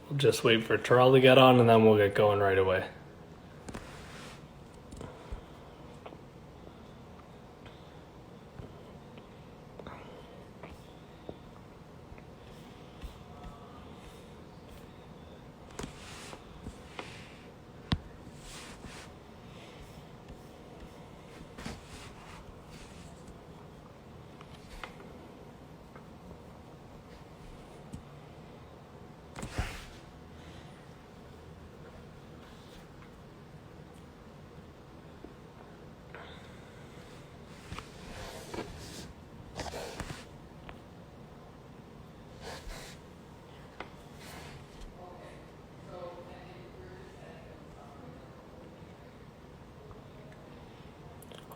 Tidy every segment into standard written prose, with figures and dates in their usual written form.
We'll just wait for Terrell to get on and then we'll get going right away.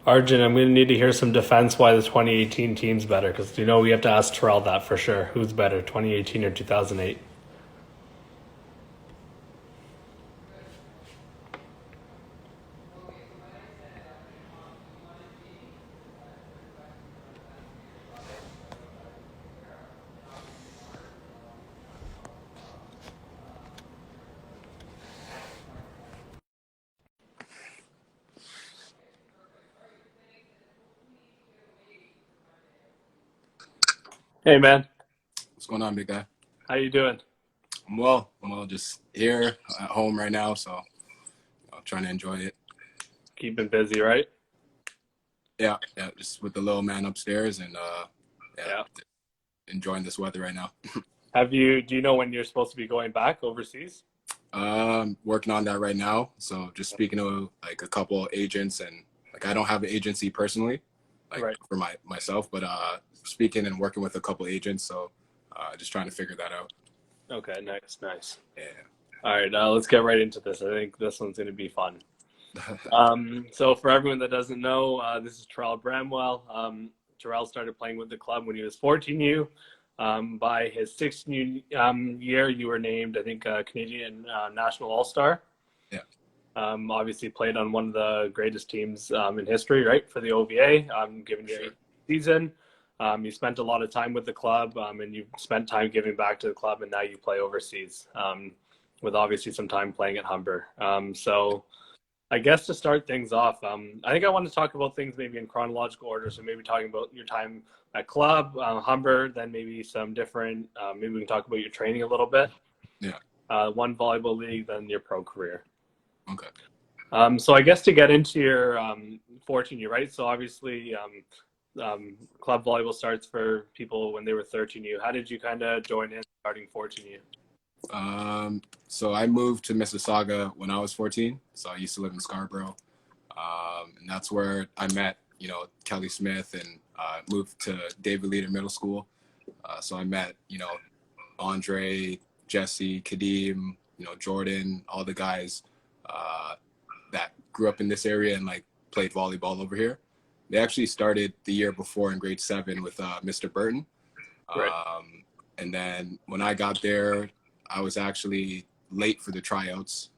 Arjun, I'm going to need to hear some defense why the 2018 team's better, because we have to ask Terrell that for sure. Who's better, 2018 or 2008? Hey, man. What's going on, big guy? How you doing? I'm well, just here at home right now, so trying to enjoy it. Keeping busy, right? Yeah, just with the little man upstairs and Yeah. enjoying this weather right now. Do you know when you're supposed to be going back overseas? Working on that right now. So just speaking to like a couple agents and like I don't have an agency personally, like Right. for myself, but speaking and working with a couple agents. So just trying to figure that out. Okay, nice. Yeah. All right, let's get right into this. I think this one's going to be fun. So for everyone that doesn't know, this is Terrel Bramwell. Terrell started playing with the club when he was 14U. By his 16 year, you were named, I think, Canadian National All-Star. Yeah. Obviously played on one of the greatest teams in history, right, for the OVA, given your Sure. season. You spent a lot of time with the club, and you spent time giving back to the club, and now you play overseas, with obviously some time playing at Humber. So I guess to start things off, I think I want to talk about things maybe in chronological order. So maybe talking about your time at club, Humber, then maybe some different, maybe we can talk about your training a little bit. Yeah. One volleyball league, then your pro career. Okay. So I guess to get into your 14U, right? So obviously club volleyball starts for people when they were 13U. How did you kind of join in starting 14U? So I moved to Mississauga when I was 14. So I used to live in Scarborough. And that's where I met, Kelly Smith and moved to David Leader Middle School. So I met, Andre, Jesse, Kadeem, Jordan, all the guys that grew up in this area and like played volleyball over here. They actually started the year before in grade 7 with Mr. Burton. Right. And then when I got there, I was actually late for the tryouts.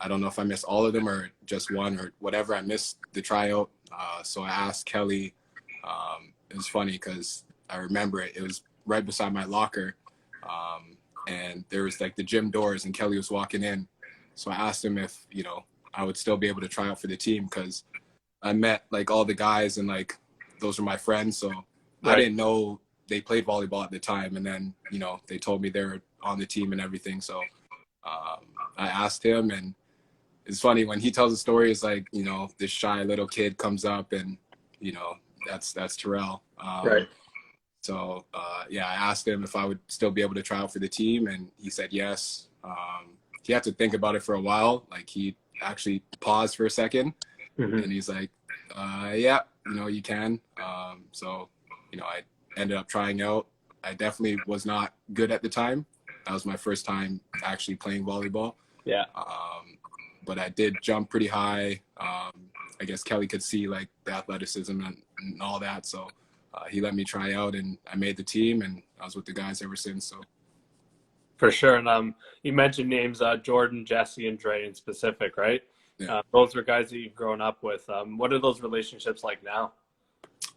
I don't know if I missed all of them or just one or whatever. I missed the tryout. So I asked Kelly. It was funny because I remember it. It was right beside my locker. And there was like the gym doors and Kelly was walking in. So I asked him if, I would still be able to try out for the team because I met like all the guys and like those were my friends. So I didn't know they played volleyball at the time. And then, they told me they were on the team and everything. So I asked him and it's funny when he tells the story, it's like, this shy little kid comes up and, that's Terrell. Right. So, I asked him if I would still be able to try out for the team and he said yes. He had to think about it for a while. Like he actually paused for a second and he's like, yeah, you can. So, I ended up trying out. I definitely was not good at the time. That was my first time actually playing volleyball. Yeah. But I did jump pretty high. I guess Kelly could see like the athleticism and all that. So he let me try out and I made the team and I was with the guys ever since. So. For sure. And you mentioned names Jordan, Jesse, and Dre in specific, right? Yeah. Those are guys that you've grown up with. What are those relationships like now?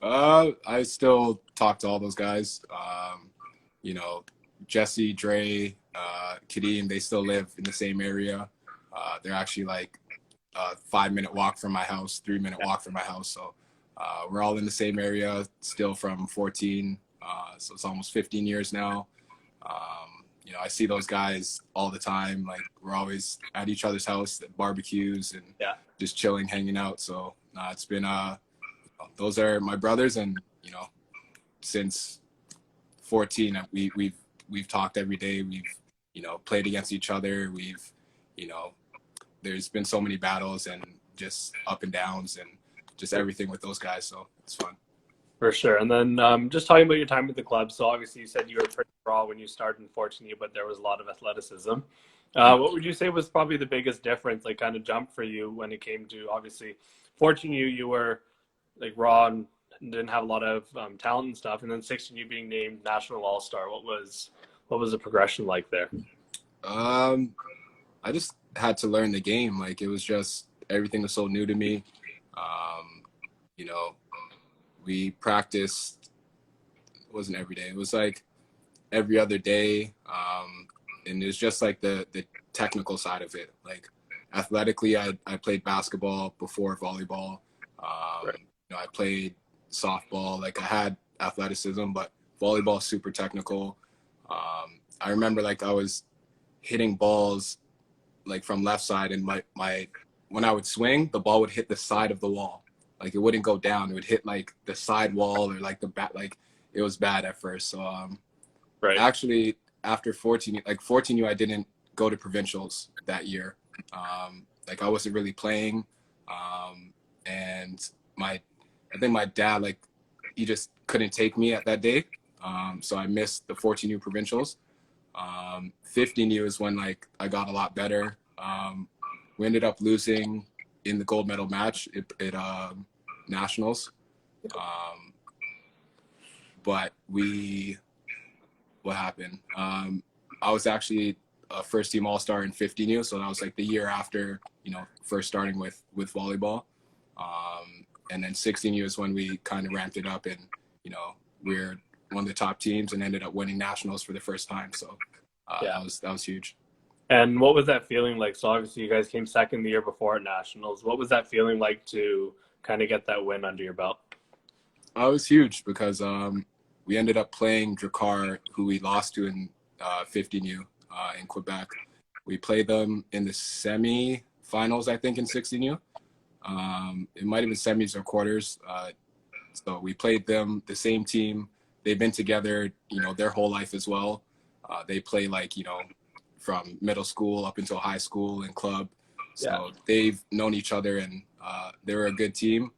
I still talk to all those guys. Jesse, Dre, Kadeem, they still live in the same area. They're actually like a 5-minute walk from my house, 3-minute walk from my house. So we're all in the same area, still from 14. So it's almost 15 years now. You know, I see those guys all the time. Like, we're always at each other's house at barbecues and just chilling, hanging out. So it's been those are my brothers, and you know, since 14, we've talked every day. We've, you know, played against each other. We've, you know, there's been so many battles and just up and downs and just everything with those guys. So it's fun. For sure. And then just talking about your time with the club. So obviously you said you were pretty raw when you started in 14U, but there was a lot of athleticism. What would you say was probably the biggest difference, like kind of jump for you when it came to, obviously 14U, you were like raw and didn't have a lot of talent and stuff. And then 16U being named National All-Star. What was the progression like there? I just had to learn the game. Like, it was just, everything was so new to me. You know, we practiced, it wasn't every day. It was like every other day. And it was just like the technical side of it. Like, athletically, I played basketball before volleyball. You know, I played softball. Like, I had athleticism, but volleyball is super technical. I remember, like, I was hitting balls like from left side, and my when I would swing, the ball would hit the side of the wall. Like, it wouldn't go down. It would hit like the side wall or like the back. Like, it was bad at first. So actually, after 14U, I didn't go to provincials that year. Like, I wasn't really playing. And I think my dad, like, he just couldn't take me at that day. So I missed the 14U provincials. 15U is when, like, I got a lot better. We ended up losing in the gold medal match at nationals. But what happened? I was actually a first team all-star in 15U. So that was like the year after, you know, first starting with volleyball. And then 16U is when we kind of ramped it up, and, you know, we're one of the top teams and ended up winning nationals for the first time. So that was huge. And what was that feeling like? So obviously you guys came second the year before at nationals. What was that feeling like to kind of get that win under your belt? It was huge because we ended up playing Drakkar, who we lost to in 15U in Quebec. We played them in the semi-finals, I think, in 16U. It might have been semis or quarters. So we played them, the same team. They've been together, you know, their whole life as well. They play, like, you know, from middle school up until high school and club. So they've known each other, and they were a good team.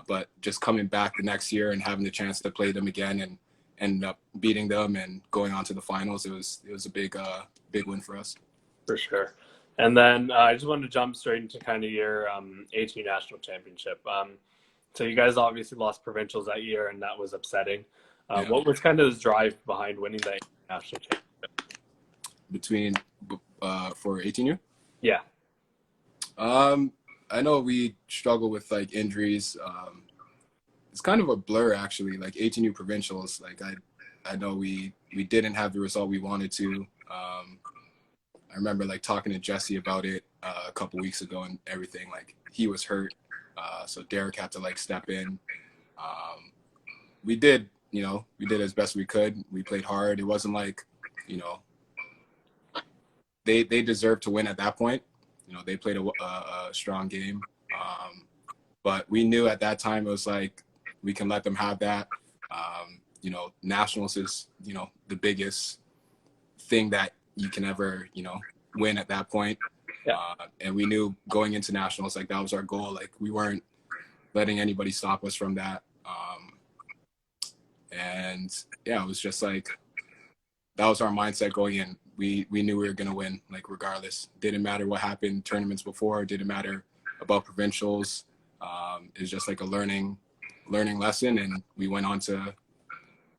But just coming back the next year and having the chance to play them again and ended up beating them and going on to the finals, it was a big win for us. For sure. And then I just wanted to jump straight into kind of your 18 national championship. So you guys obviously lost provincials that year, and that was upsetting. What was kind of the drive behind winning that national championship? For 18U? Yeah. I know we struggle with, like, injuries. It's kind of a blur, actually. Like, 18U provincials, like, I know we didn't have the result we wanted to. I remember, like, talking to Jesse about it a couple weeks ago and everything. Like, he was hurt, so Derek had to, like, step in. We did as best we could. We played hard. It wasn't like, you know, they deserved to win at that point. You know, they played a strong game. But we knew at that time it was like, we can let them have that. You know, nationals is, you know, the biggest thing that you can ever, you know, win at that point. And we knew going into nationals, like, that was our goal. Like, we weren't letting anybody stop us from that. And yeah, it was just like, that was our mindset going in. We knew we were going to win, like, regardless. Didn't matter what happened tournaments before. Didn't matter about provincials. It was just like a learning lesson, and we went on to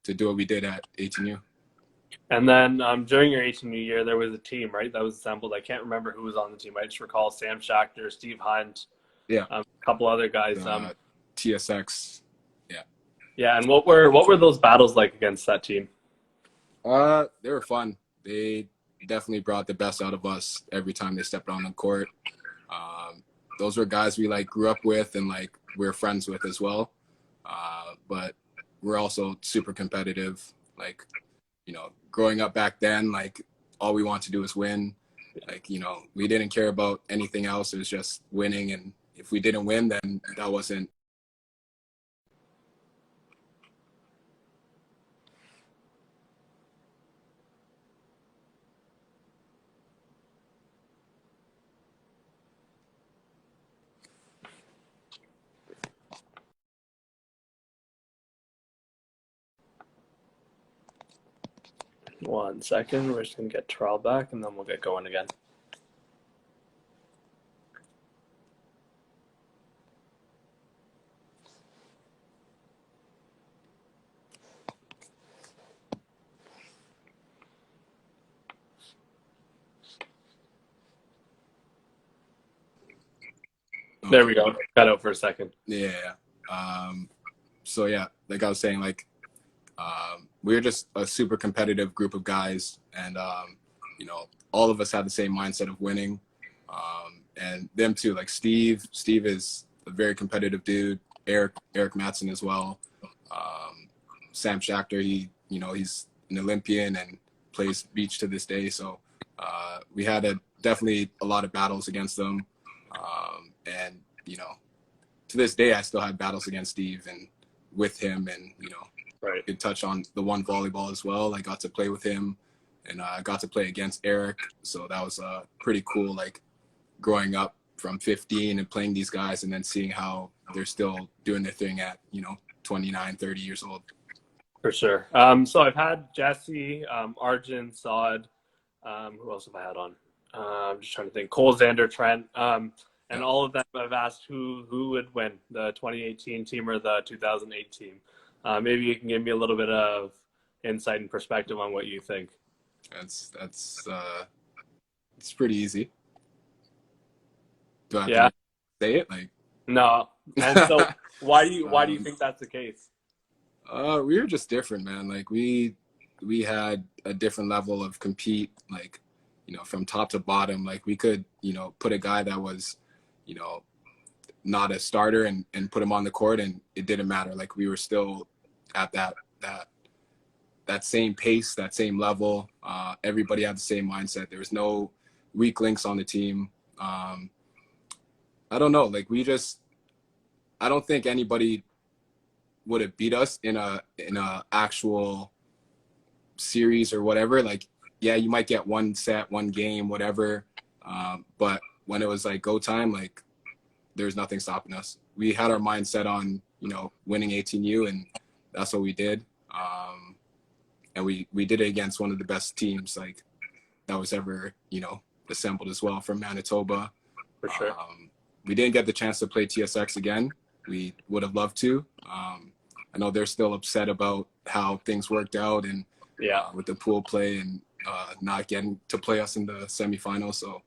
do what we did at 18U. And then during your 18U year, there was a team, right, that was assembled. I can't remember who was on the team. I just recall Sam Schachter, Steve Hunt, a couple other guys. TSX. Yeah, and what were those battles like against that team? They were fun. They definitely brought the best out of us every time they stepped on the court. Those were guys we like grew up with and like we're friends with as well. But we're also super competitive. Like, growing up back then, like all we want to do is win. Like, we didn't care about anything else. It was just winning. And if we didn't win, then that wasn't. One second. We're just going to get Terrel back, and then we'll get going again. There we go. Cut out for a second. Yeah. So yeah, like I was saying, like we're just a super competitive group of guys, and all of us have the same mindset of winning. And them too, like Steve is a very competitive dude. Eric Matson as well. Sam Schachter, he's an Olympian and plays beach to this day. So we had definitely a lot of battles against them. And to this day, I still have battles against Steve and with him, and Right. could touch on the one volleyball as well. I got to play with him, and I got to play against Eric. So that was pretty cool. Like growing up from 15 and playing these guys, and then seeing how they're still doing their thing at 29, 30 years old. For sure. So I've had Jesse, Arjun, Saad. Who else have I had on? I'm just trying to think. Cole, Xander, Trent. And all of them have asked who would win, the 2018 team or the 2008 team. Maybe you can give me a little bit of insight and perspective on what you think. That's it's pretty easy. Do I have to say it? Like no. And so why do you think that's the case? We were just different, man. Like we had a different level of compete, like from top to bottom. Like we could put a guy that was not a starter and put him on the court, and it didn't matter. Like we were still at that same pace, that same level. Everybody had the same mindset. There was no weak links on the team. I don't know. Like I don't think anybody would have beat us in a actual series or whatever. Like, yeah, you might get one set, one game, whatever. But when it was like go time, like there's nothing stopping us. We had our mindset on, winning 18U, and that's what we did. And we did it against one of the best teams like that was ever, assembled as well from Manitoba. For sure. We didn't get the chance to play TSX again. We would have loved to. I know they're still upset about how things worked out and with the pool play and not getting to play us in the semifinals. So,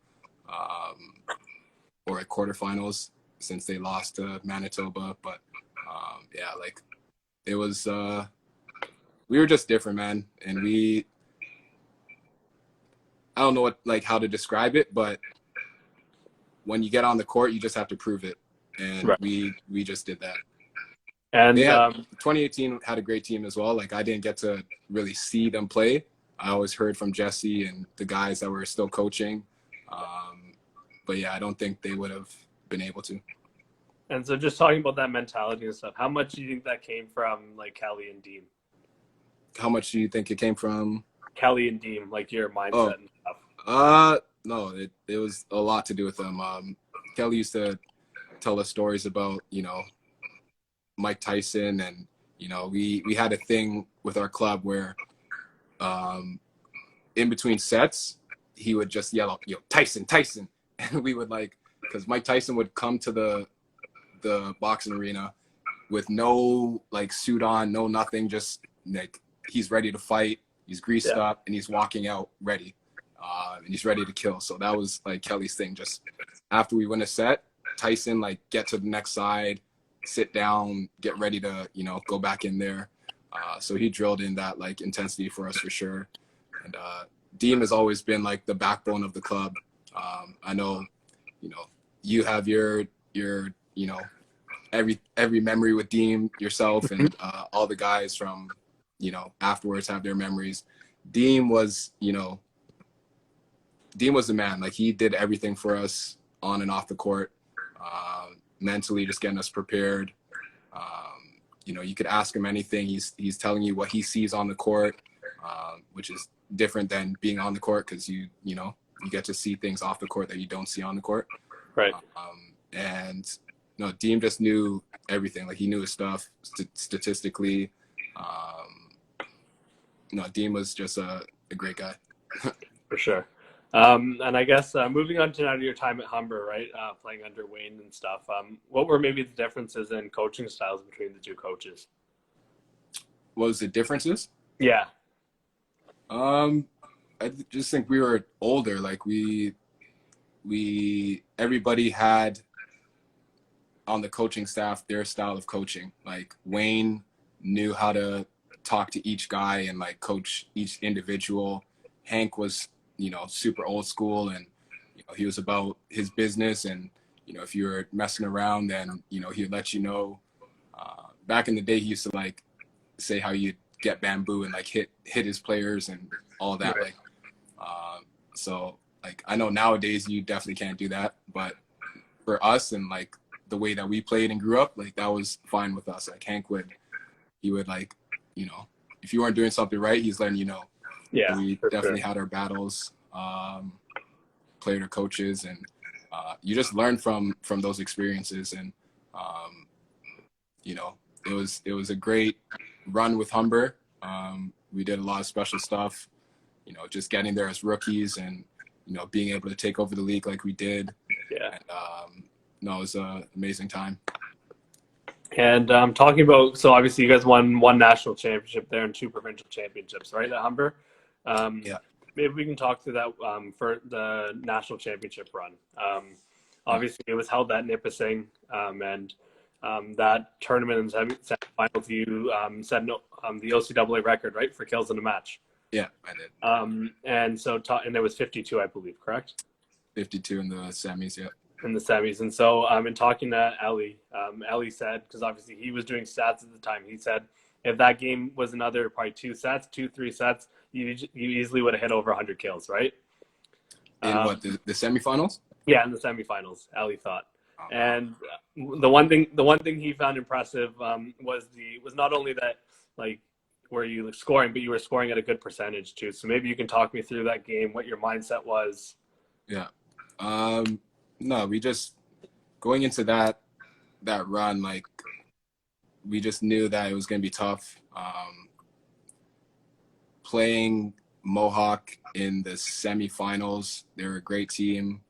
or at quarterfinals since they lost to Manitoba. But like it was, we were just different, man. And I don't know how to describe it, but when you get on the court, you just have to prove it. And right. we just did that. And 2018 had a great team as well. Like I didn't get to really see them play. I always heard from Jesse and the guys that were still coaching. But yeah, I don't think they would have been able to. And so just talking about that mentality and stuff, how much do you think that came from like Kelly and Dean? How much do you think it came from? Kelly and Dean, like your mindset and stuff. No, it was a lot to do with them. Kelly used to tell us stories about, Mike Tyson, and, we had a thing with our club where in between sets, he would just yell out, Tyson. And we would because Mike Tyson would come to the boxing arena with no suit on, no nothing, just he's ready to fight. He's greased up and he's walking out ready. And he's ready to kill. So that was Kelly's thing. Just after we win a set, Tyson get to the next side, sit down, get ready to go back in there. So he drilled in that like intensity for us for sure. And Deem has always been like the backbone of the club. I know, you have your every memory with Deem yourself, and all the guys from afterwards have their memories. Deem was Dean was the man. Like, he did everything for us on and off the court, mentally, just getting us prepared. You could ask him anything. He's telling you what he sees on the court, which is different than being on the court, because you get to see things off the court that you don't see on the court. Right. And Deem just knew everything. Like, he knew his stuff statistically. Deem was just a great guy. For sure. And I guess moving on to now to your time at Humber, right? Playing under Wayne and stuff. What were maybe the differences in coaching styles between the two coaches? What was the differences? Yeah. I just think we were older. Like, everybody had on the coaching staff their style of coaching. Like, Wayne knew how to talk to each guy and like coach each individual. Hank was super old school, and he was about his business, and if you were messing around, then he'd let you know. Back in the day, he used to like say how you get bamboo and like hit his players and all that. Right. So like, I know nowadays you definitely can't do that, but for us and like the way that we played and grew up, like, that was fine with us. Like, Hank would like, if you weren't doing something right, he's letting you know. Yeah, we definitely had our battles, player to coaches, and you just learn from those experiences. And it was a great run with Humber. We did a lot of special stuff, just getting there as rookies, and being able to take over the league like we did. Yeah. And, it was an amazing time. And talking about, so obviously you guys won one national championship there and two provincial championships, right, at Humber? Yeah. Maybe we can talk through that for the national championship run. Obviously, it was held at Nipissing, and that tournament in the semifinals, you set the OCAA record, right, for kills in a match. Yeah, I did. And so, and it was 52, I believe, correct? 52 in the semis, yeah. In the semis. And so in talking to Ellie, Ellie said, because obviously he was doing stats at the time, he said if that game was another probably 3 sets, you easily would have hit over 100 kills, right? In what, the semifinals? Yeah, in the semifinals, Ellie thought. And the one thing he found impressive was not only that, like, were you scoring, but you were scoring at a good percentage too. So maybe you can talk me through that game, what your mindset was. Yeah. No, we just, going into that run, like, we just knew that it was going to be tough. Playing Mohawk in the semifinals, they were a great team.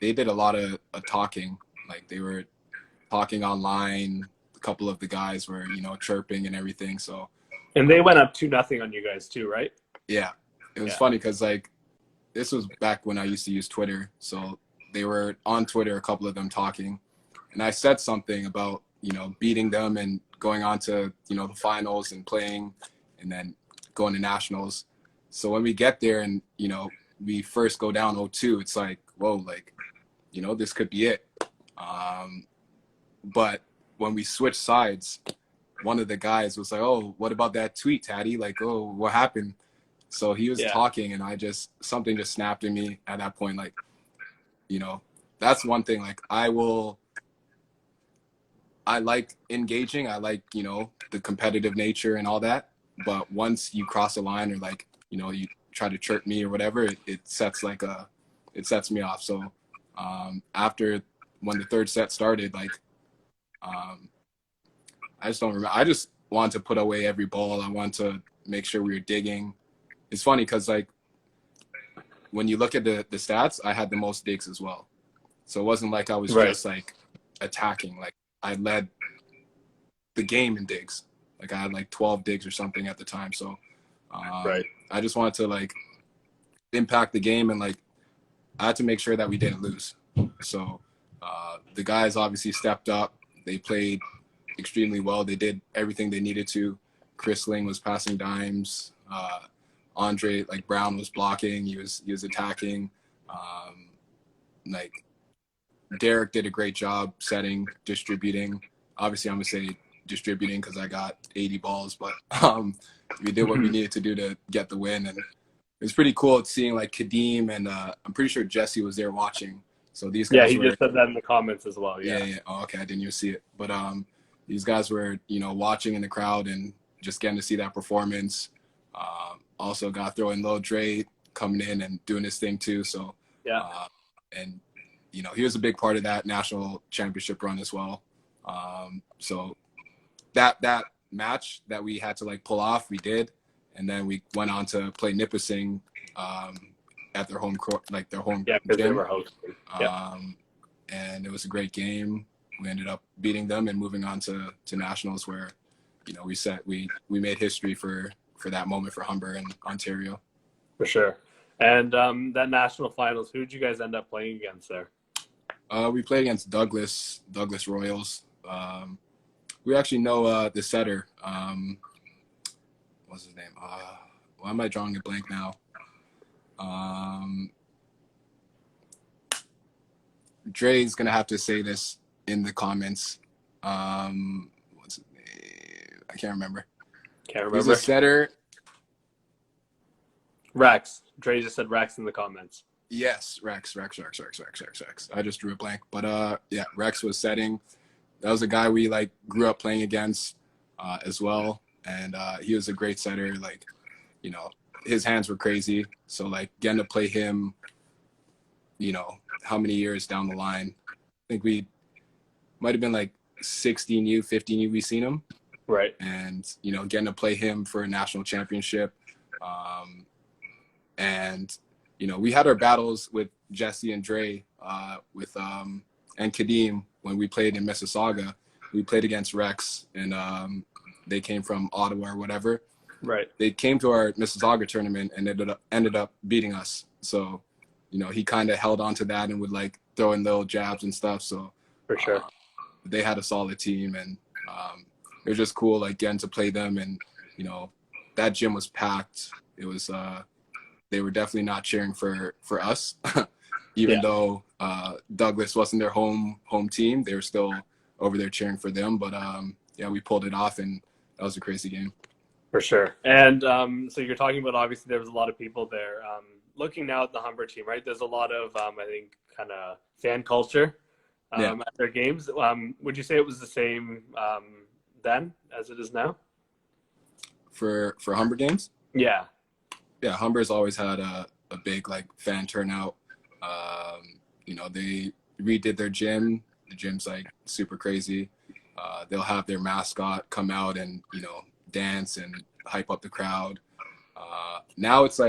They did a lot of talking. Like, they were talking online. A couple of the guys were, chirping and everything. So. And they went up 2-0 on you guys too, right? Yeah. It was funny because, like, this was back when I used to use Twitter. So they were on Twitter, a couple of them talking. And I said something about, beating them and going on to, the finals and playing and then going to nationals. So when we get there and, we first go down 0-2, it's like, whoa, like, this could be it. But when we switched sides, one of the guys was like, oh, what about that tweet, Taddy? Like, oh, what happened? So he was talking, and something just snapped in me at that point. Like, that's one thing. Like, I like engaging. I like, the competitive nature and all that. But once you cross a line, or like, you try to chirp me or whatever, it sets me off. So after, when the third set started, like, I just don't remember. I just wanted to put away every ball. I wanted to make sure we were digging. It's funny because, like, when you look at the stats, I had the most digs as well. So it wasn't like I was just like attacking. Like, I led the game in digs. Like, I had like 12 digs or something at the time. So I just wanted to like impact the game, and like I had to make sure that we didn't lose. So the guys obviously stepped up. They played extremely well. They did everything they needed to. Chris Ling was passing dimes. Andre Brown was blocking. He was attacking. Like Derek did a great job setting, distributing. Obviously, I'm gonna say distributing because I got 80 balls, but we did what we needed to do to get the win, and it was pretty cool seeing like Kadeem and I'm pretty sure Jesse was there watching. So these guys he just said that in the comments as well. Yeah. Oh, okay, I didn't even see it, but these guys were watching in the crowd and just getting to see that performance. Also got throwing Lil Dre coming in and doing his thing too. So and he was a big part of that national championship run as well. So that match that we had to pull off, we did, and then we went on to play Nipissing at their home court, their home because they gym. were hosting. And it was a great game. We ended up beating them and moving on to nationals, where we made history for that moment for Humber and Ontario. For sure. And that national finals, who did you guys end up playing against there? We played against Douglas Royals. We actually know the setter. What's his name? Why am I drawing a blank now? Dre's gonna have to say this in the comments. What's his name? I can't remember. He's a setter. Rex. Dre just said Rex in the comments. Yes, Rex. I just drew a blank. But Rex was setting. That was a guy we grew up playing against as well. And he was a great setter. His hands were crazy. So getting to play him, how many years down the line? I think we might have been 16U, 15U we seen him. Right. And, getting to play him for a national championship. And we had our battles with Jesse and Dre, and Kadeem when we played in Mississauga. We played against Rex, and they came from Ottawa or whatever. Right. They came to our Mississauga tournament and ended up beating us. So, he kind of held on to that and would throw in little jabs and stuff. So for sure, they had a solid team, and it was just cool getting to play them. And that gym was packed. It was they were definitely not cheering for us, even though Douglas wasn't their home team. They were still over there cheering for them. But we pulled it off, and that was a crazy game. For sure. And so you're talking about, obviously there was a lot of people there. Looking now at the Humber team, right? There's a lot of I think kind of fan culture at their games. Would you say it was the same then as it is now? For Humber games? Yeah. Yeah, Humber's always had a big fan turnout. They redid their gym. The gym's super crazy. They'll have their mascot come out and dance and hype up the crowd. Now it's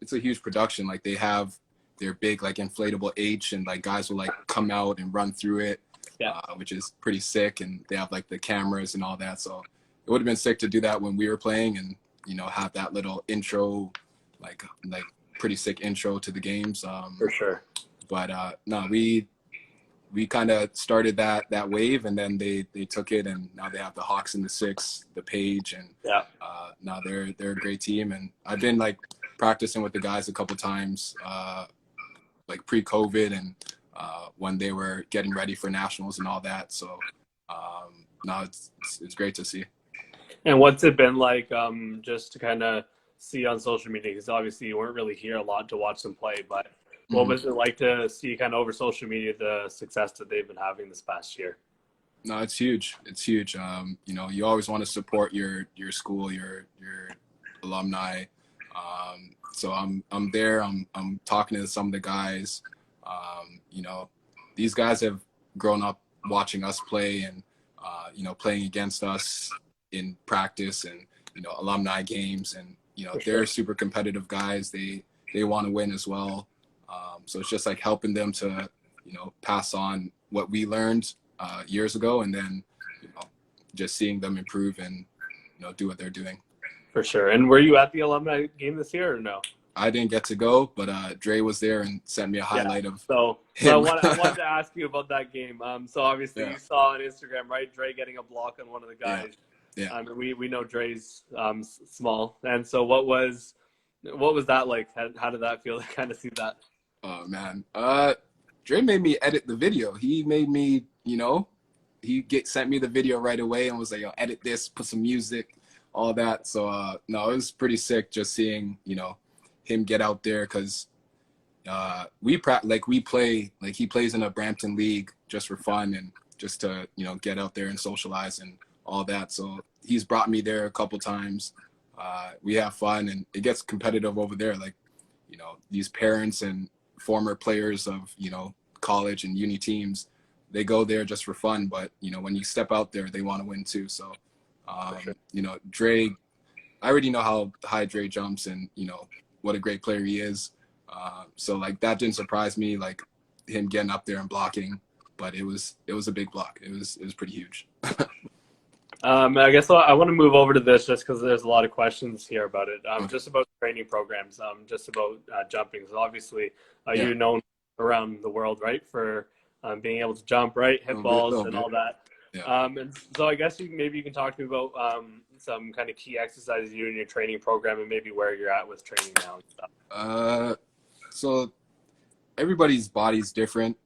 it's a huge production. They have their big inflatable H, and guys will come out and run through it, which is pretty sick. And they have the cameras and all that. So it would have been sick to do that when we were playing, and have that little intro, pretty sick intro to the games. For sure. But no, we kind of started that wave, and then they took it, and now they have the Hawks in the 6, the Page, and now they're a great team. And I've been practicing with the guys a couple times, pre-COVID, and when they were getting ready for nationals and all that. So now it's great to see. And what's it been like just to kind of see on social media? Because obviously you weren't really here a lot to watch them play, but what was it like to see kind of over social media the success that they've been having this past year? No, it's huge. It's huge. You always want to support your school, your alumni. So I'm there. I'm talking to some of the guys. These guys have grown up watching us play, and playing against us in practice and alumni games, and they're super competitive guys. They want to win as well. So it's just helping them to pass on what we learned years ago, and then just seeing them improve and do what they're doing. For sure. And were you at the alumni game this year or no? I didn't get to go, but Dre was there and sent me a Yeah. highlight of So him. I wanted to ask you about that game. So obviously Yeah, you saw on Instagram, right? Dre getting a block on one of the yeah, guys. yeah. We know Dre's small, and so what was that like? How did that feel to kind of see that? Oh man, Dre made me edit the video. He made me, sent me the video right away and was like, "Yo, edit this, put some music, all that." So no, it was pretty sick just seeing, him get out there because we play like he plays in a Brampton league just for fun and just to get out there and socialize and all that. So he's brought me there a couple times. We have fun and it gets competitive over there. Like these parents and former players of college and uni teams, they go there just for fun. But when you step out there, they want to win too. So Sure. Dre, I already know how high Dre jumps and what a great player he is. So like that didn't surprise me, like him getting up there and blocking, but it was a big block. It was pretty huge. I guess I want to move over to this just because there's a lot of questions here about it. Okay. Just about training programs, just about jumping. So obviously, Yeah. you're known around the world, right, for being able to jump, right, hit balls and all that. Yeah. And so I guess maybe you can talk to me about some kind of key exercises you do in your training program and maybe where you're at with training now and stuff. So everybody's body's different.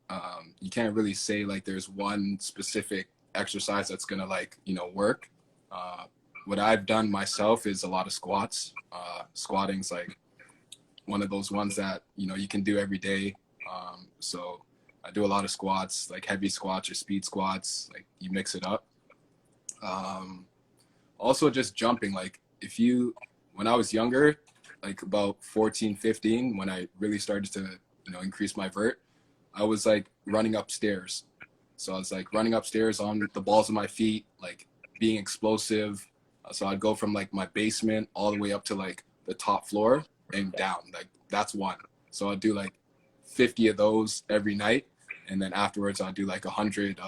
You can't really say like there's one specific exercise that's gonna work. What I've done myself is a lot of squats. Squatting's like one of those ones that you can do every day. So I do a lot of squats, like heavy squats or speed squats. Like you mix it up. Also just jumping. Like when I was younger, like about 14, 15, when I really started to increase my vert, I was like running upstairs. So I was like running upstairs on the balls of my feet, like being explosive. So I'd go from like my basement all the way up to like the top floor and down. Like that's one. So I'd do like 50 of those every night. And then afterwards I'd do like 100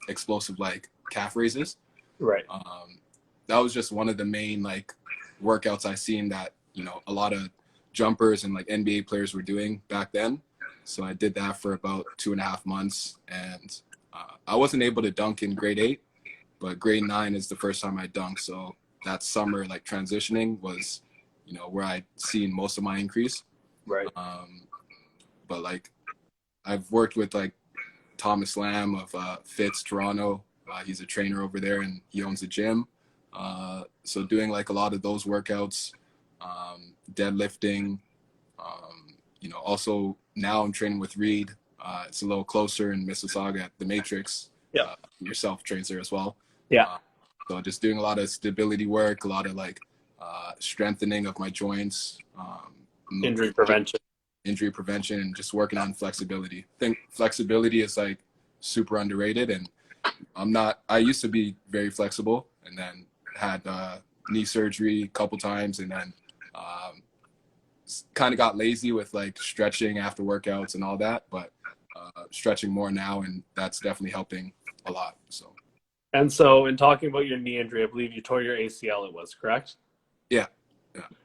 explosive like calf raises. Right. That was just one of the main like workouts I seen that, a lot of jumpers and like NBA players were doing back then. So I did that for about 2.5 months, and I wasn't able to dunk in grade 8, but grade 9 is the first time I dunked. So that summer, like transitioning was, where I'd seen most of my increase. Right. But like I've worked with like Thomas Lamb of Fitz Toronto. He's a trainer over there and he owns a gym. So doing like a lot of those workouts, deadlifting, also now I'm training with Reed. It's a little closer in Mississauga at the Matrix. Yeah. Yourself trains there as well. Yeah. So just doing a lot of stability work, a lot of like strengthening of my joints, Injury prevention, and just working on flexibility. I think flexibility is like super underrated, and I used to be very flexible and then had knee surgery a couple times, and then kind of got lazy with like stretching after workouts and all that, but stretching more now, and that's definitely helping a lot. So. And so in talking about your knee injury, I believe you tore your ACL, it was, correct? Yeah.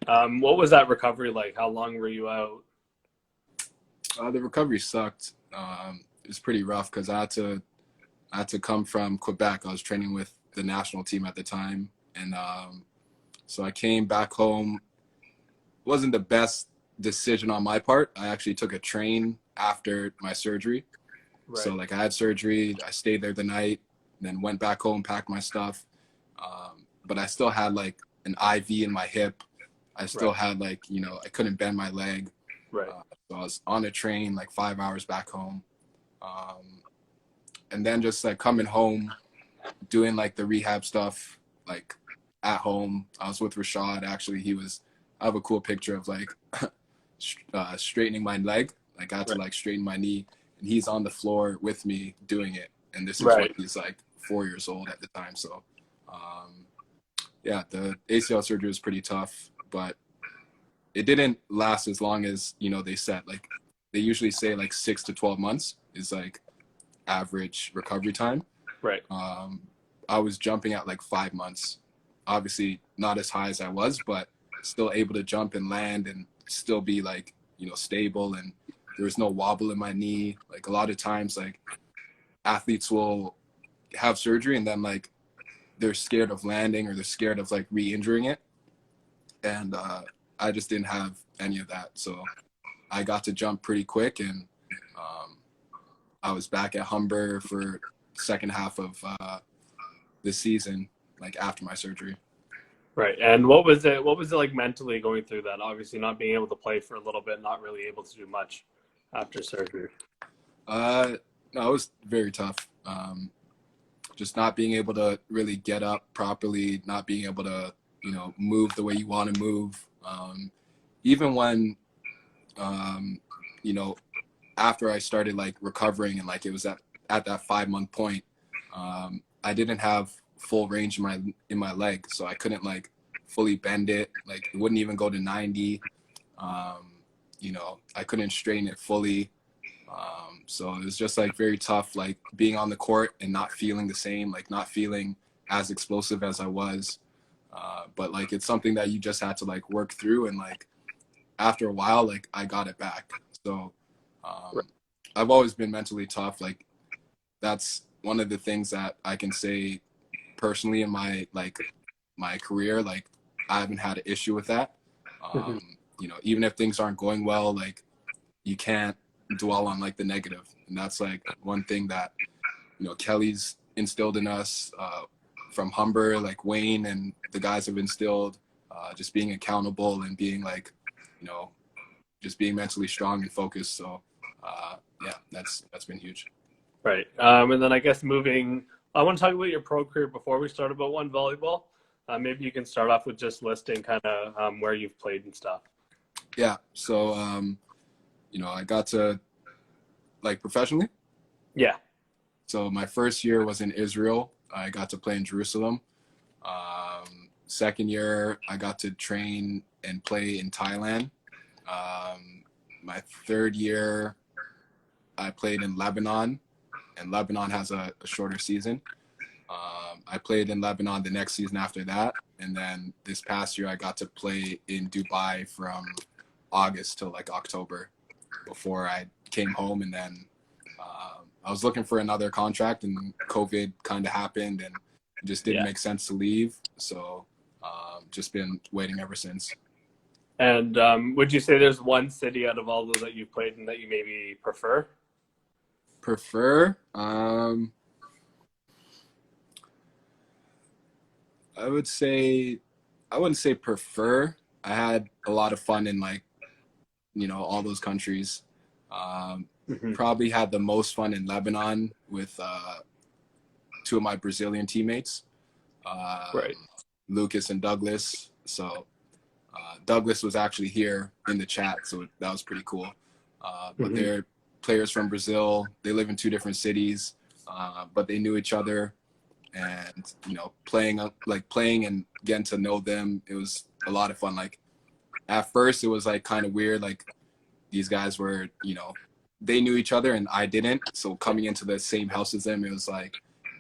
What was that recovery like? How long were you out? The recovery sucked. It was pretty rough because I had to come from Quebec. I was training with the national team at the time, and so I came back home. It wasn't the best decision on my part. I actually took a train after my surgery. Right. So like I had surgery, I stayed there the night, then went back home, packed my stuff. But I still had like an IV in my hip. I still had like, I couldn't bend my leg. Right. So I was on a train like 5 hours back home. And then just like coming home, doing like the rehab stuff, like at home. I was with Rashad, actually. I have a cool picture of like straightening my leg. Like I had to like straighten my knee, and he's on the floor with me doing it. And this is when he's like 4 years old at the time. So yeah, the ACL surgery was pretty tough, but it didn't last as long as, they said. Like they usually say like 6 to 12 months is like average recovery time. Right. I was jumping at like 5 months. Obviously not as high as I was, but still able to jump and land and still be like, stable, and there was no wobble in my knee. Like a lot of times, like athletes will have surgery and then like they're scared of landing or they're scared of like re-injuring it. And I just didn't have any of that. So I got to jump pretty quick, and I was back at Humber for second half of the season, like after my surgery. Right. And what was it like mentally going through that? Obviously not being able to play for a little bit, not really able to do much after surgery. No, it was very tough. Just not being able to really get up properly, not being able to, move the way you want to move. Even when, after I started like recovering and like it was at that 5-month point, I didn't have full range in my leg, so I couldn't like fully bend it. Like it wouldn't even go to 90. I couldn't straighten it fully. So it was just like very tough, like being on the court and not feeling the same, like not feeling as explosive as I was. But like it's something that you just had to like work through, and like after a while, like I got it back. So I've always been mentally tough. Like that's one of the things that I can say personally in my career. Like I haven't had an issue with that. Even if things aren't going well, like you can't dwell on like the negative. And that's like one thing that, Kelly's instilled in us from Humber, like Wayne and the guys have instilled, just being accountable and being like, just being mentally strong and focused. So yeah, that's been huge. Right. And then I guess I want to talk about your pro career before we start about One Volleyball. Maybe you can start off with just listing kind of where you've played and stuff. Yeah. So, I got to like professionally. Yeah. So my first year was in Israel. I got to play in Jerusalem. Second year, I got to train and play in Thailand. My third year, I played in Lebanon, and Lebanon has a shorter season. I played in Lebanon the next season after that. And then this past year, I got to play in Dubai from August till like October before I came home. And then I was looking for another contract, and COVID kind of happened, and it just didn't make sense to leave. So just been waiting ever since. And would you say there's one city out of all those that you've played in that you maybe prefer? I would say, I wouldn't say prefer. I had a lot of fun in like, all those countries. Probably had the most fun in Lebanon with two of my Brazilian teammates, Right. Lucas and Douglas. So Douglas was actually here in the chat, so that was pretty cool. But they're players from Brazil. They live in two different cities, but they knew each other. And playing and getting to know them, it was a lot of fun. Like at first it was like kind of weird, like these guys were, they knew each other and I didn't, so coming into the same house as them, it was like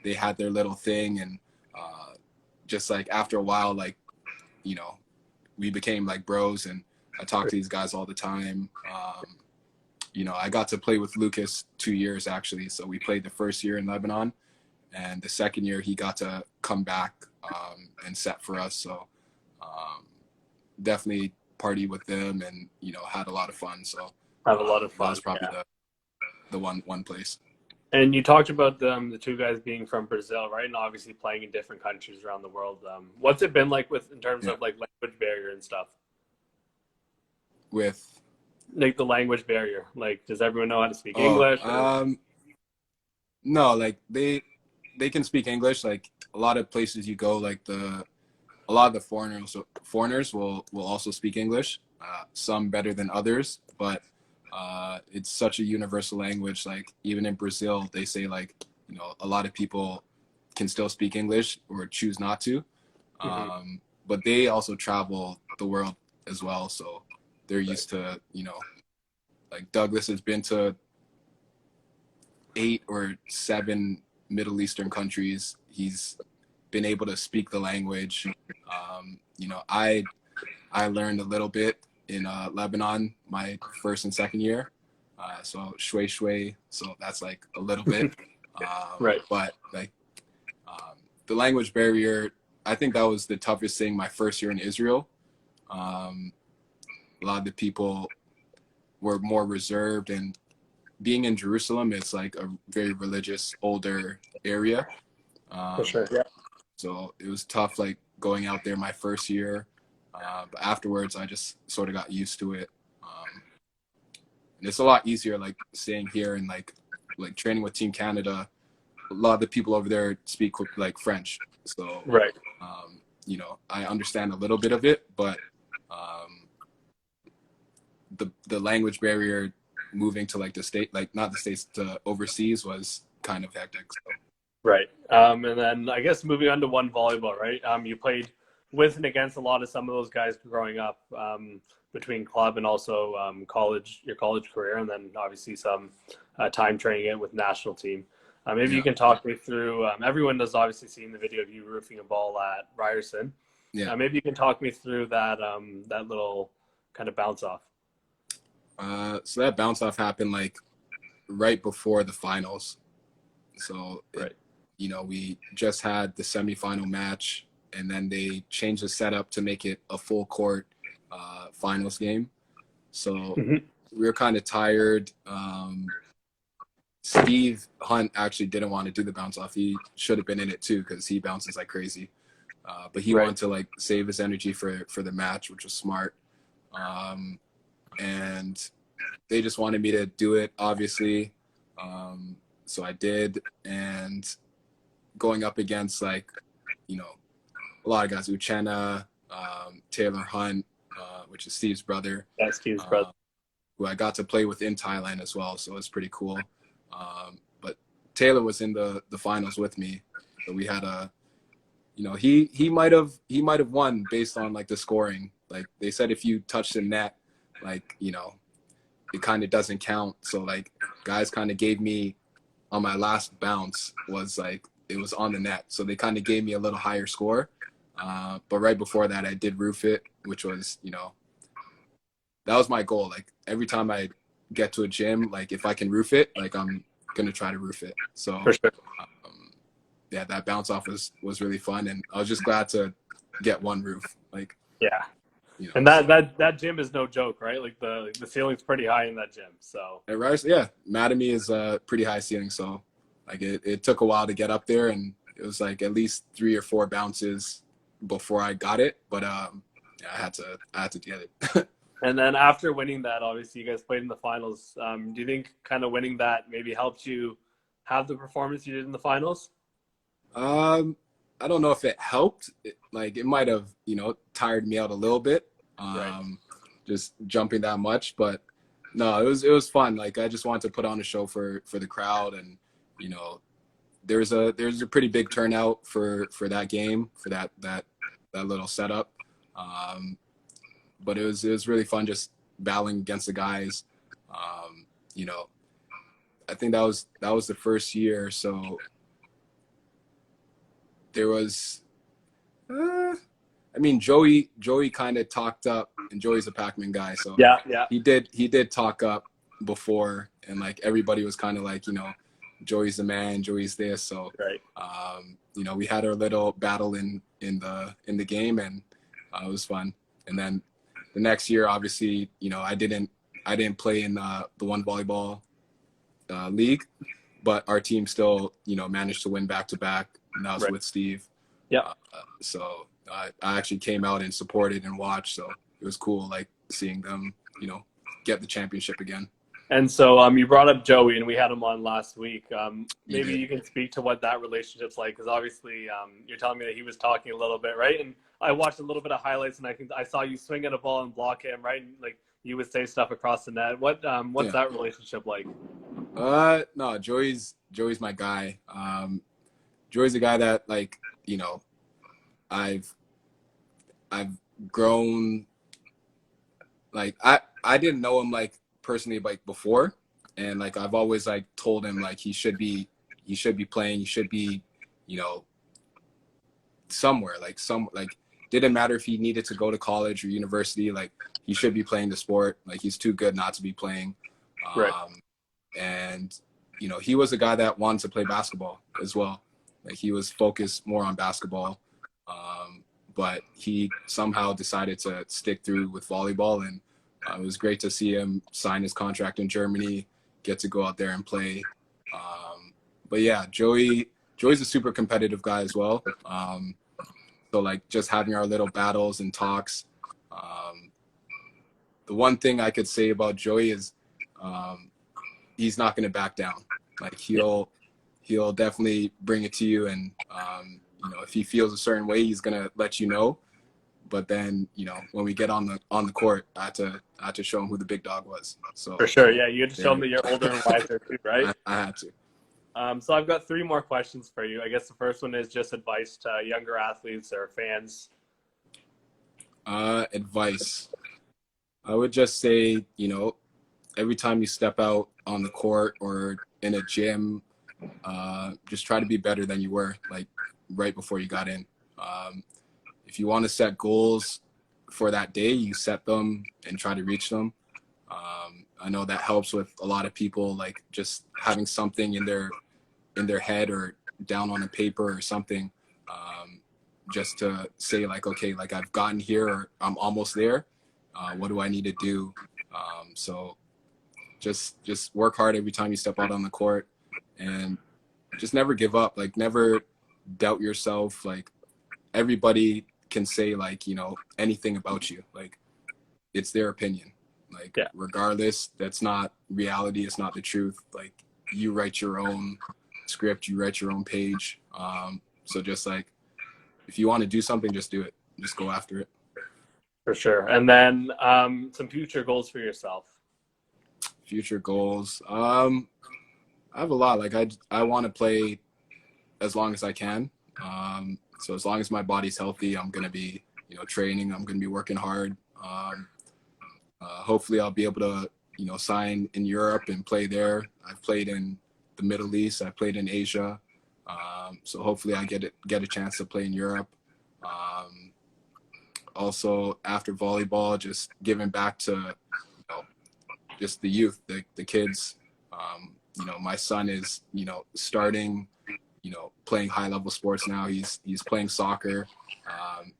they had their little thing. And just like after a while, like we became like bros, and I talk to these guys all the time. I got to play with Lucas 2 years actually, so we played the first year in Lebanon. And the second year, he got to come back and set for us. So definitely party with them, and had a lot of fun. So Have a lot of fun. That was probably the one place. And you talked about the two guys being from Brazil, right? And obviously playing in different countries around the world. What's it been like in terms of like language barrier and stuff? With like the language barrier, like does everyone know how to speak English? No, like they can speak English. Like a lot of places you go, like a lot of the foreigners will also speak English. Some better than others, but it's such a universal language. Like even in Brazil, they say like a lot of people can still speak English or choose not to. But they also travel the world as well, so they're used to like Douglas has been to 8 or 7 Middle Eastern countries. He's been able to speak the language. I learned a little bit in Lebanon my first and second year. So shui shui. So that's like a little bit. Right. But like the language barrier, I think that was the toughest thing my first year in Israel. A lot of the people were more reserved, and being in Jerusalem, it's like a very religious, older area. For sure. Yeah. So it was tough, like going out there my first year. But afterwards, I just sort of got used to it. And it's a lot easier, like staying here and like training with Team Canada. A lot of the people over there speak like French, so Right. you know, I understand a little bit of it, but the language barrier moving to like the state, like not the states, to overseas was kind of hectic. So. Right. And then I guess moving on to one volleyball, right? You played with and against a lot of some of those guys growing up, between club and also college, your college career, and then obviously some time training it with national team. Maybe you can talk me through, everyone has obviously seen the video of you roofing a ball at Ryerson. Yeah. Maybe you can talk me through that, that little kind of bounce off. So that bounce off happened like right before the finals. So, right. You know, we just had the semifinal match, and then they changed the setup to make it a full court finals game. So we were kind of tired. Steve Hunt actually didn't want to do the bounce off. He should have been in it too, because he bounces like crazy. But he wanted to like save his energy for the match, which was smart. And they just wanted me to do it, obviously. So I did, and going up against like, you know, a lot of guys, Uchenna, Taylor Hunt, which is Steve's brother. Yeah, Steve's brother. Who I got to play with in Thailand as well, so it was pretty cool. But Taylor was in the finals with me, so we had a, you know, he might have won based on like the scoring. Like they said, if you touch the net, like, you know, it kind of doesn't count. So like guys kind of gave me on my last bounce was like it was on the net, so they kind of gave me a little higher score. But right before that, I did roof it, which was, you know, that was my goal. Like every time I get to a gym, like if I can roof it, like I'm gonna try to roof it. So For sure. Yeah, that bounce off was really fun, and I was just glad to get one roof. Like yeah, you know, and that gym is no joke, right? Like the ceiling's pretty high in that gym. So at Rice, yeah, Mattamy is a pretty high ceiling. So like it took a while to get up there, and it was like at least 3 or 4 bounces before I got it. But yeah, I had to get it. And then after winning that, obviously you guys played in the finals. Do you think kind of winning that maybe helped you have the performance you did in the finals? I don't know if it helped. It might have, you know, tired me out a little bit, just jumping that much. But no, it was fun. Like I just wanted to put on a show for the crowd, and you know, there's a pretty big turnout for that game, for that little setup. But it was really fun just battling against the guys. You know, I think that was the first year, so there was I mean, Joey kind of talked up, and Joey's a Pac-Man guy, so yeah, he did talk up before, and like everybody was kind of like, you know, Joey's the man, Joey's this. So you know, we had our little battle in the game, and it was fun. And then the next year, obviously, you know, I didn't play in the one volleyball league, but our team still, you know, managed to win back-to-back, and that was with Steve. Yeah. So I actually came out and supported and watched, so it was cool, like seeing them, you know, get the championship again. And so you brought up Joey, and we had him on last week. Maybe you can speak to what that relationship's like, because obviously you're telling me that he was talking a little bit, right? And I watched a little bit of highlights, and I think I saw you swing at a ball and block him, right? And like you would say stuff across the net. What's that relationship like? No, Joey's my guy. Joey's a guy that, like, you know, I've grown, like I didn't know him like personally like before, and like I've always like told him like he should be playing, he should be, you know, somewhere, like didn't matter if he needed to go to college or university. Like, he should be playing the sport. Like, he's too good not to be playing. Right. And, you know, he was a guy that wanted to play basketball as well. Like, he was focused more on basketball. But he somehow decided to stick through with volleyball. And it was great to see him sign his contract in Germany, get to go out there and play. But yeah, Joey's a super competitive guy as well. So like just having our little battles and talks. The one thing I could say about Joey is he's not going to back down. Like he'll definitely bring it to you, and you know, if he feels a certain way, he's going to let you know. But then, you know, when we get on the court, I had to show him who the big dog was. So for sure, yeah, you had to show him that you're older and wiser too, right? I had to. So I've got 3 more questions for you. I guess the first one is just advice to younger athletes or fans. Advice. I would just say, you know, every time you step out on the court or in a gym, just try to be better than you were, like right before you got in. If you want to set goals for that day, you set them and try to reach them. I know that helps with a lot of people, like just having something in their head or down on a paper or something, just to say like, okay, like I've gotten here or I'm almost there. What do I need to do? So just work hard every time you step out on the court, and just never give up. Like never doubt yourself. Like everybody can say like, you know, anything about you. Like it's their opinion. Like regardless, that's not reality. It's not the truth. Like you write your own script, you write your own page. So just like, if you want to do something, just do it. Just go after it. For sure. And then some future goals for yourself. Future goals. I have a lot. Like I want to play as long as I can. So as long as my body's healthy, I'm going to be, you know, training. I'm going to be working hard. Hopefully I'll be able to, you know, sign in Europe and play there. I've played in the Middle East. I played in Asia. So hopefully I get a chance to play in Europe. Also after volleyball, just giving back to, you know, just the youth, the kids. You know, my son is, you know, starting, you know, playing high level sports now. He's playing soccer.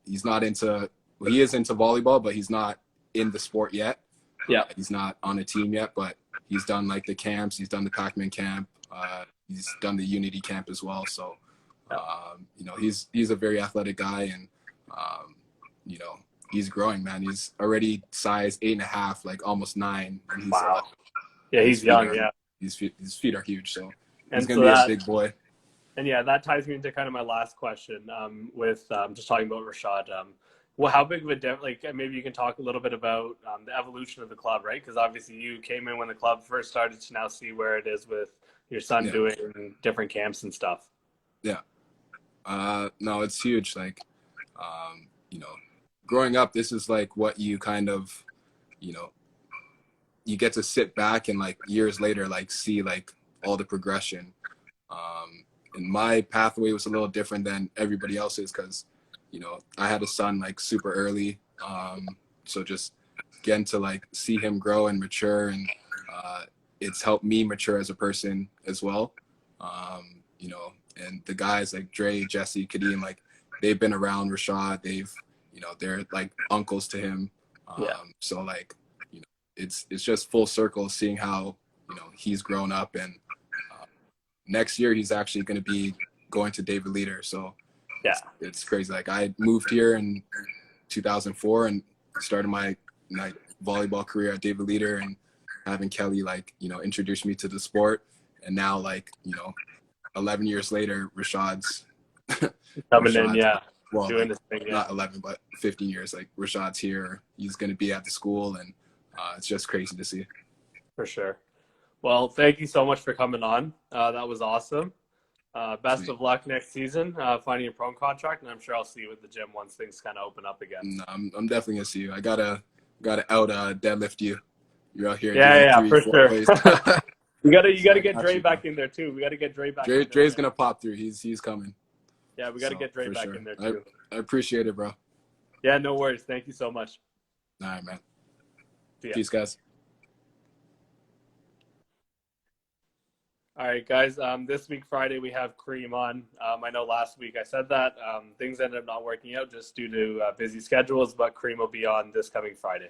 He's not into, well, he is into volleyball, but he's not in the sport yet. Yeah. He's not on a team yet, but he's done like the camps. He's done the Pac-Man camp. He's done the Unity camp as well. So, you know, he's a very athletic guy, and, you know, he's growing, man. He's already size 8.5, like almost 9. And he's, wow. Yeah, he's young. Yeah. His feet are huge. So and he's so going to be a big boy. And yeah, that ties me into kind of my last question with just talking about Rashad. Well, how big of a like maybe you can talk a little bit about the evolution of the club, right? Because obviously you came in when the club first started to now see where it is with your son doing different camps and stuff. Yeah. No, it's huge. Like, you know, growing up, this is like what you kind of, you know, you get to sit back and like years later, like see like all the progression. And my pathway was a little different than everybody else's because, you know, I had a son like super early. So just getting to like see him grow and mature, and it's helped me mature as a person as well. You know, and the guys like Dre, Jesse, Kadeem, like they've been around Rashad. They've, you know, they're like uncles to him. So like, you know, it's just full circle seeing how, you know, he's grown up, and next year he's actually going to be going to David Leader. So yeah, it's crazy. Like I moved here in 2004 and started my volleyball career at David Leader, and having Kelly like, you know, introduce me to the sport. And now like, you know, 11 years later, Rashad's coming in, yeah. Well, doing like, this thing, not 11, but 15 years. Like Rashad's here. He's going to be at the school, and it's just crazy to see. For sure. Well, thank you so much for coming on. That was awesome. Best of luck next season, finding your pro contract, and I'm sure I'll see you at the gym once things kind of open up again. No, I'm definitely gonna see you. I gotta out deadlift you. You're out here. Yeah, doing 3, for 4 sure. plays. you gotta get Dre back in there too. We gotta get Dre back. Dre's gonna pop through. He's coming. Yeah, we gotta get Dre back in there too. I appreciate it, bro. Yeah, no worries. Thank you so much. All right, man. See ya. Peace, guys. All right, guys. This week, Friday, we have Kareem on. I know last week I said that things ended up not working out just due to busy schedules, but Kareem will be on this coming Friday.